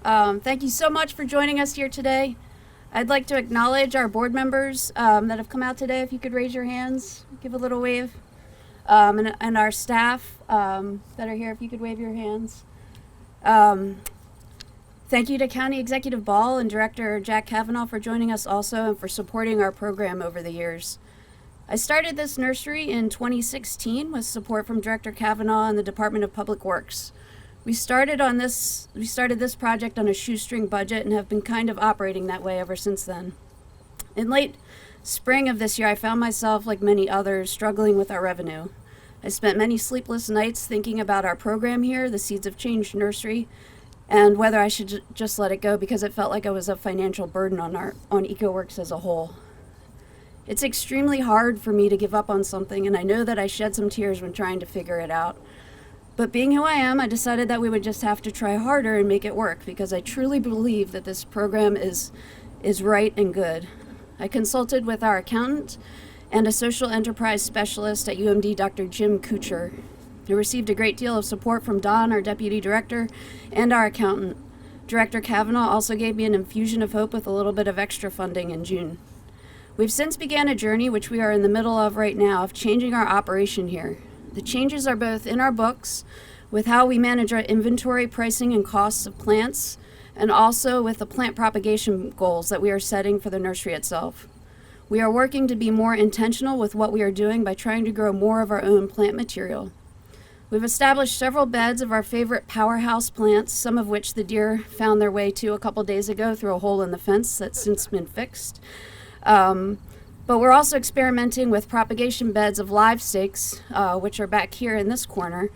Thank you so much for joining us here today. I'd like to acknowledge our board members that have come out today. If you could raise your hands, give a little wave. And our staff that are here, if you could wave your hands. Thank you to County Executive Ball and Director Jack Kavanaugh for joining us also and for supporting our program over the years. I started this nursery in 2016 with support from Director Kavanaugh and the Department of Public Works. We started this project on a shoestring budget and have been kind of operating that way ever since then. In late spring of this year, I found myself, like many others, struggling with our revenue. I spent many sleepless nights thinking about our program here, the Seeds of Change Nursery, and whether I should just let it go because it felt like it was a financial burden on EcoWorks as a whole. It's extremely hard for me to give up on something, and I know that I shed some tears when trying to figure it out. But being who I am, I decided that we would just have to try harder and make it work because I truly believe that this program is right and good. I consulted with our accountant and a social enterprise specialist at UMD, Dr. Jim Kucher. I received a great deal of support from Don, our deputy director, and our accountant. Director Kavanaugh also gave me an infusion of hope with a little bit of extra funding in June. We've since began a journey, which we are in the middle of right now, of changing our operation here. The changes are both in our books, with how we manage our inventory, pricing, and costs of plants, and also with the plant propagation goals that we are setting for the nursery itself. We are working to be more intentional with what we are doing by trying to grow more of our own plant material. We've established several beds of our favorite powerhouse plants, some of which the deer found their way to a couple days ago through a hole in the fence that's since been fixed. But we're also experimenting with propagation beds of live stakes, which are back here in this corner.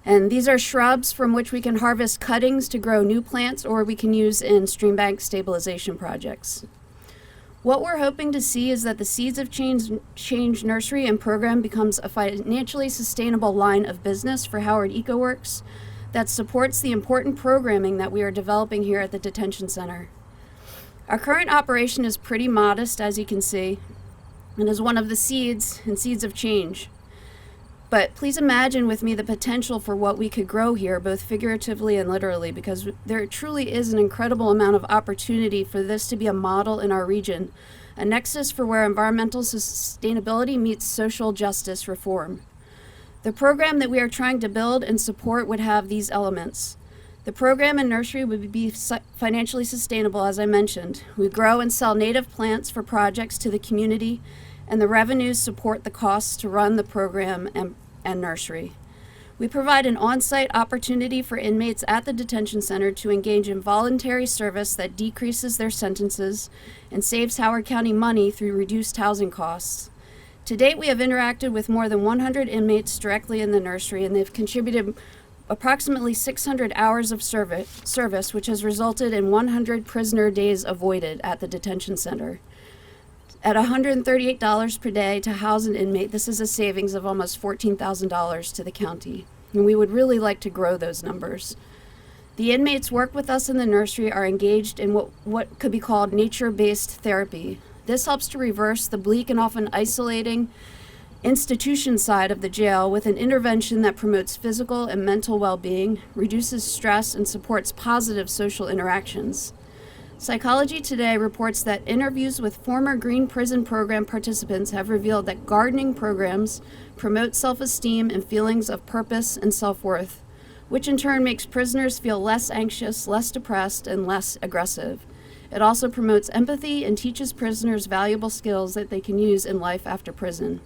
And these are shrubs from which we can harvest cuttings to grow new plants, or we can use in stream bank stabilization projects. What we're hoping to see is that the Seeds of Change Nursery and program becomes a financially sustainable line of business for Howard EcoWorks that supports the important programming that we are developing here at the detention center. Our current operation is pretty modest, as you can see, and is one of the seeds and seeds of change. But please imagine with me the potential for what we could grow here, both figuratively and literally, because there truly is an incredible amount of opportunity for this to be a model in our region, a nexus for where environmental sustainability meets social justice reform. The program that we are trying to build and support would have these elements. The program and nursery would be financially sustainable, as I mentioned. We grow and sell native plants for projects to the community, and the revenues support the costs to run the program and nursery. We provide an on-site opportunity for inmates at the detention center to engage in voluntary service that decreases their sentences and saves Howard County money through reduced housing costs. To date, we have interacted with more than 100 inmates directly in the nursery, and they've contributed approximately 600 hours of service, which has resulted in 100 prisoner days avoided at the detention center. At $138 per day to house an inmate, this is a savings of almost $14,000 to the county, and we would really like to grow those numbers. The inmates work with us in the nursery are engaged in what could be called nature-based therapy. This helps to reverse the bleak and often isolating institution side of the jail with an intervention that promotes physical and mental well-being, reduces stress, and supports positive social interactions. Psychology Today reports that interviews with former Green Prison Program participants have revealed that gardening programs promote self-esteem and feelings of purpose and self-worth, which in turn makes prisoners feel less anxious, less depressed, and less aggressive. It also promotes empathy and teaches prisoners valuable skills that they can use in life after prison.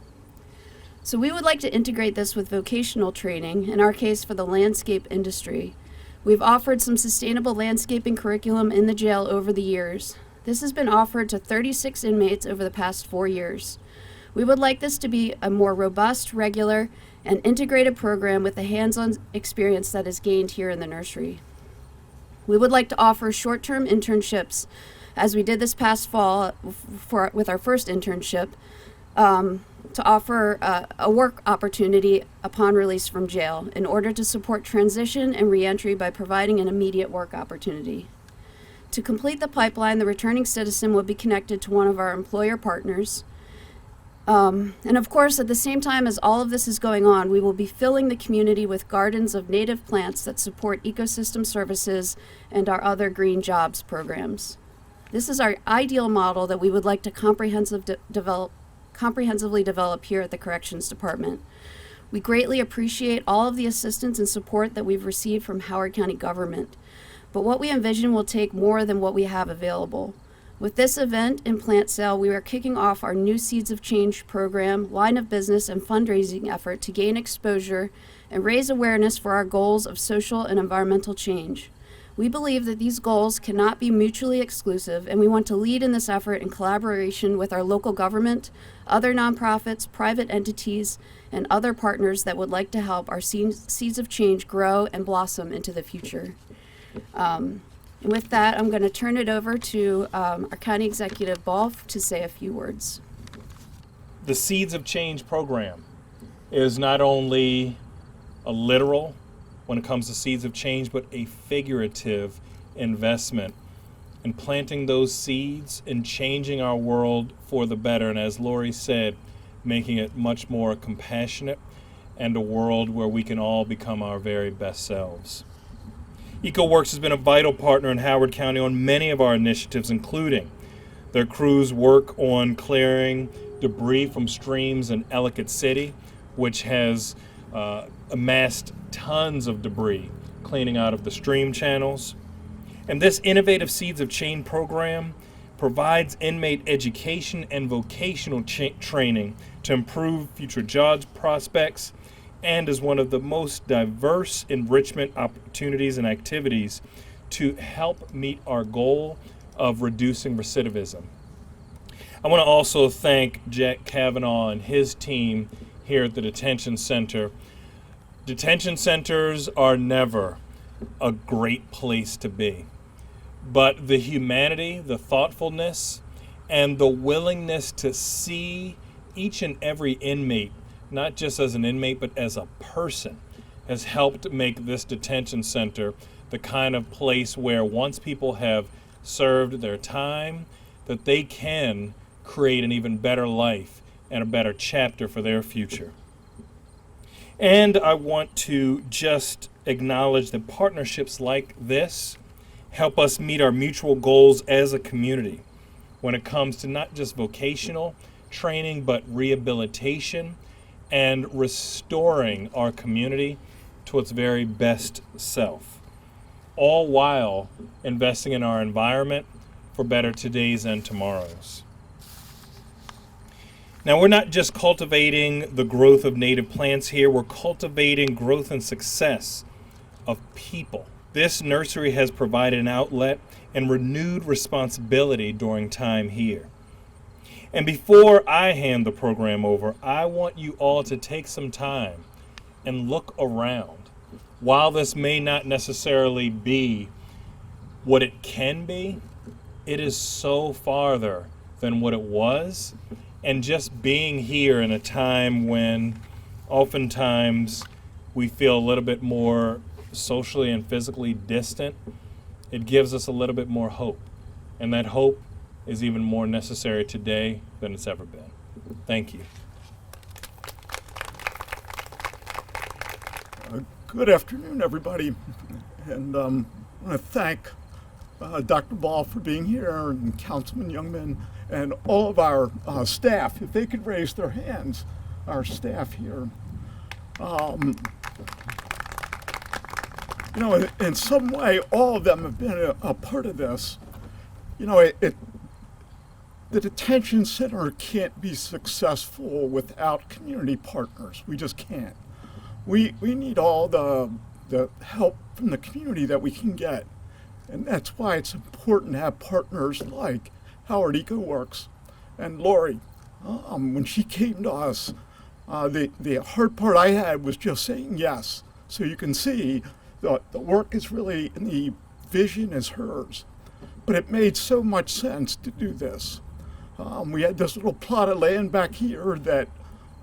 So we would like to integrate this with vocational training, in our case for the landscape industry. We've offered some sustainable landscaping curriculum in the jail over the years. This has been offered to 36 inmates over the past 4 years. We would like this to be a more robust, regular, and integrated program with the hands-on experience that is gained here in the nursery. We would like to offer short-term internships, as we did this past fall with our first internship, to offer a work opportunity upon release from jail in order to support transition and reentry by providing an immediate work opportunity. To complete the pipeline, the returning citizen will be connected to one of our employer partners. And of course, at the same time as all of this is going on, we will be filling the community with gardens of native plants that support ecosystem services and our other green jobs programs. This is our ideal model that we would like to comprehensively develop here at the Corrections Department. We greatly appreciate all of the assistance and support that we've received from Howard County government, but what we envision will take more than what we have available. With this event and plant sale, we are kicking off our new Seeds of Change program, line of business, and fundraising effort to gain exposure and raise awareness for our goals of social and environmental change. We believe that these goals cannot be mutually exclusive, and we want to lead in this effort in collaboration with our local government, other nonprofits, private entities, and other partners that would like to help our Seeds of Change grow and blossom into the future. And with that, I'm going to turn it over to our County Executive Ball to say a few words. The Seeds of Change program is not only a literal when it comes to seeds of change, but a figurative investment in planting those seeds and changing our world for the better. And as Lori said, making it much more compassionate and a world where we can all become our very best selves. EcoWorks has been a vital partner in Howard County on many of our initiatives, including their crew's work on clearing debris from streams in Ellicott City, which has amassed tons of debris cleaning out of the stream channels. And this innovative Seeds of Change program provides inmate education and vocational training to improve future job prospects, and is one of the most diverse enrichment opportunities and activities to help meet our goal of reducing recidivism. I want to also thank Jack Kavanaugh and his team here at the Detention Center. Detention centers are never a great place to be, but the humanity, the thoughtfulness, and the willingness to see each and every inmate, not just as an inmate, but as a person, has helped make this detention center the kind of place where once people have served their time, that they can create an even better life and a better chapter for their future. And I want to just acknowledge that partnerships like this help us meet our mutual goals as a community when it comes to not just vocational training, but rehabilitation and restoring our community to its very best self, all while investing in our environment for better todays and tomorrows. Now, we're not just cultivating the growth of native plants here, we're cultivating growth and success of people. This nursery has provided an outlet and renewed responsibility during time here. And before I hand the program over, I want you all to take some time and look around. While this may not necessarily be what it can be, it is so farther than what it was. And just being here in a time when oftentimes we feel a little bit more socially and physically distant, it gives us a little bit more hope. And that hope is even more necessary today than it's ever been. Thank you. Good afternoon, everybody. And I want to thank Dr. Ball for being here, and Councilman Youngman, and all of our staff. If they could raise their hands, our staff here. In some way, all of them have been a part of this. The detention center can't be successful without community partners. We just can't. We need all the help from the community that we can get. And that's why it's important to have partners like Howard EcoWorks and Lori. When she came to us, the hard part I had was just saying yes. So you can see the work is really, and the vision is hers. But it made so much sense to do this. We had this little plot of land back here that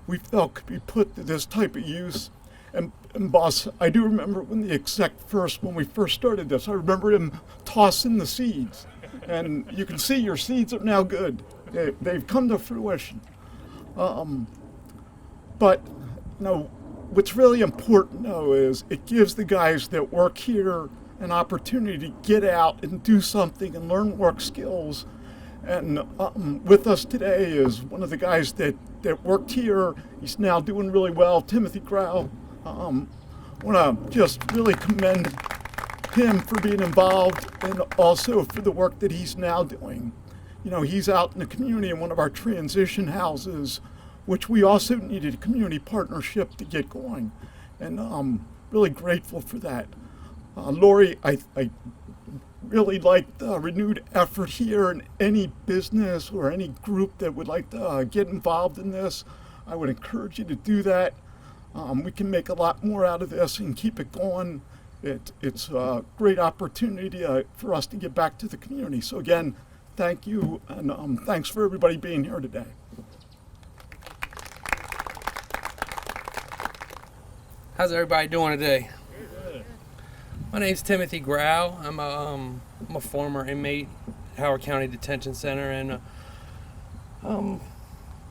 we felt could be put to this type of use. And boss, I do remember when we first started this, I remember him tossing the seeds. And you can see your seeds are now good. They've come to fruition. But what's really important though is it gives the guys that work here an opportunity to get out and do something and learn work skills. And with us today is one of the guys that worked here. He's now doing really well, Timothy Grau. I want to just really commend him for being involved and also for the work that he's now doing. He's out in the community in one of our transition houses, which we also needed a community partnership to get going. And I'm really grateful for that. Lori, I really like the renewed effort here, and any business or any group that would like to get involved in this, I would encourage you to do that. We can make a lot more out of this and keep it going. It's a great opportunity for us to get back to the community. So again, thank you, and thanks for everybody being here today. How's everybody doing today? My name's Timothy Grau. I'm a former inmate at Howard County Detention Center, and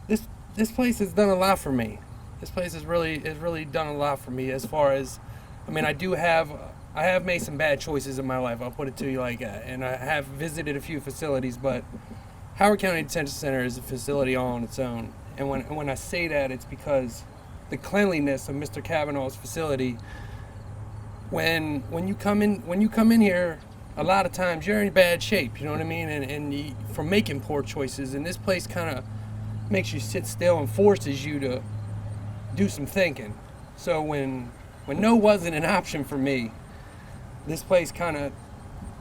this place has done a lot for me. This place has really done a lot for me. As far as, I have made some bad choices in my life. I'll put it to you like that, and I have visited a few facilities, but Howard County Detention Center is a facility all on its own. And when I say that, it's because the cleanliness of Mr. Kavanaugh's facility. When you come in here, a lot of times you're in bad shape, you know what I mean, and from making poor choices. And this place kind of makes you sit still and forces you to do some thinking. So when no wasn't an option for me, this place kind of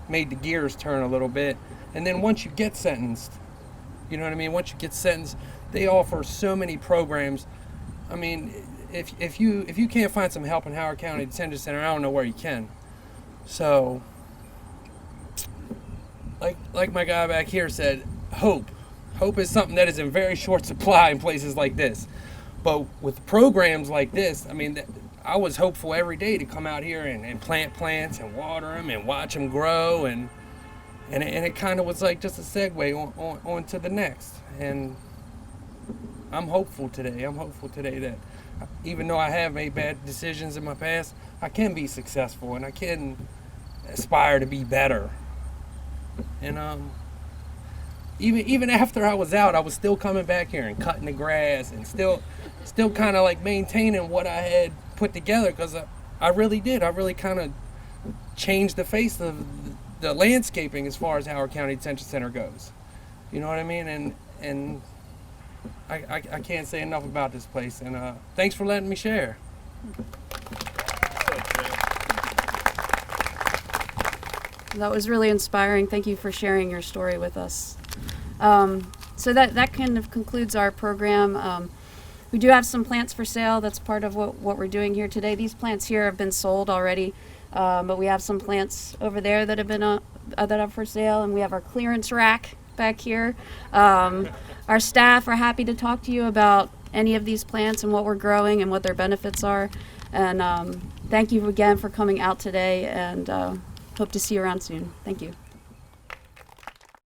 made the gears turn a little bit. And then once you get sentenced, you know what I mean. Once you get sentenced, they offer so many programs. I mean, if you can't find some help in Howard County Detention Center, I don't know where you can. So, like my guy back here said, hope is something that is in very short supply in places like this. But with programs like this, I mean, I was hopeful every day to come out here and plant plants and water them and watch them grow, and it kind of was like just a segue on to the next. And I'm hopeful today. I'm hopeful today that even though I have made bad decisions in my past, I can be successful and I can aspire to be better. And even after I was out, I was still coming back here and cutting the grass and still kind of like maintaining what I had put together, because I really did. I really kind of changed the face of the landscaping as far as Howard County Detention Center goes. You know what I mean? And I can't say enough about this place, and thanks for letting me share. That was really inspiring. Thank you for sharing your story with us. So that kind of concludes our program. We do have some plants for sale. That's part of what we're doing here today. These plants here have been sold already, but we have some plants over there that have been that are for sale, and we have our clearance rack back here. Our staff are happy to talk to you about any of these plants and what we're growing and what their benefits are. And thank you again for coming out today, and hope to see you around soon. Thank you.